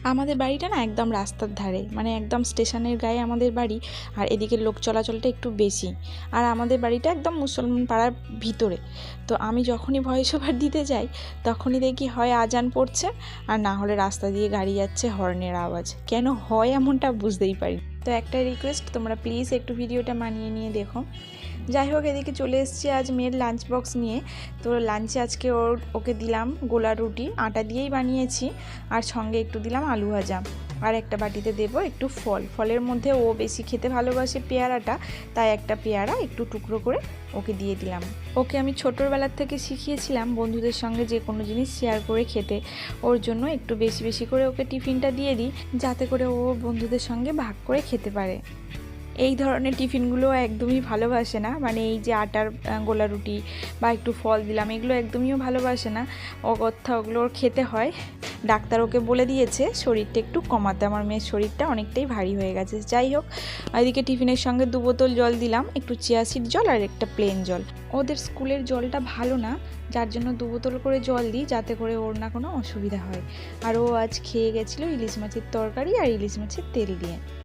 আমাদের বাড়িটা না একদম রাস্তার ধারে, মানে একদম স্টেশনের গায়ে আমাদের বাড়ি। আর এদিকে লোক চলাচলটা একটু বেশি। আর আমাদের বাড়িটা একদম মুসলমান পাড়ার ভিতরে। তো আমি যখনই ভয়েস ওভার দিতে যাই তখনই দেখি হয় আজান পড়ছে, আর না হলে রাস্তা দিয়ে গাড়ি যাচ্ছে, হর্নের আওয়াজ। কেন হয় এমনটা বুঝতেই পারি। তো একটাই রিকোয়েস্ট, তোমরা প্লিজ একটু ভিডিওটা মানিয়ে নিয়ে দেখো। যাই হোক, এদিকে চলে এসেছি আজ মেয়ের লাঞ্চ বক্স নিয়ে। তো লাঞ্চে আজকে ওকে দিলাম গোলা রুটি, আটা দিয়েই বানিয়েছি। আর সঙ্গে একটু দিলাম আলু ভাজা। আর একটা বাটিতে দেবো একটু ফলের মধ্যে ও বেশি খেতে ভালোবাসে পেয়ারাটা, তাই একটা পেয়ারা একটু টুকরো করে ওকে দিয়ে দিলাম। ওকে আমি ছোটোবেলার থেকে শিখিয়েছিলাম বন্ধুদের সঙ্গে যে কোনো জিনিস শেয়ার করে খেতে। ওর জন্য একটু বেশি বেশি করে ওকে টিফিনটা দিয়ে দিই, যাতে করে ও বন্ধুদের সঙ্গে ভাগ করে খেতে পারে। এই ধরনের টিফিনগুলো একদমই ভালোবাসে না, মানে এই যে আটার গোলা রুটি বা একটু ফল দিলাম, এগুলো একদমইও ভালোবাসে না। অগত্যা ওগুলো ওর খেতে হয়। ডাক্তার ওকে বলে দিয়েছে শরীরটা একটু কমাতে, আমার মেয়ের শরীরটা অনেকটাই ভারী হয়ে গেছে। যাই হোক, এদিকে টিফিনের সঙ্গে 2 বোতল জল দিলাম, একটু চিয়া সিড জল আর একটা প্লেন জল। ওদের স্কুলের জলটা ভালো না, যার জন্য 2 বোতল করে জল দিই, যাতে করে ওর না কোনো অসুবিধা হয়। আর ও আজ খেয়ে গেছিলো ইলিশ মাছের তরকারি আর ইলিশ মাছের তেল দিয়ে।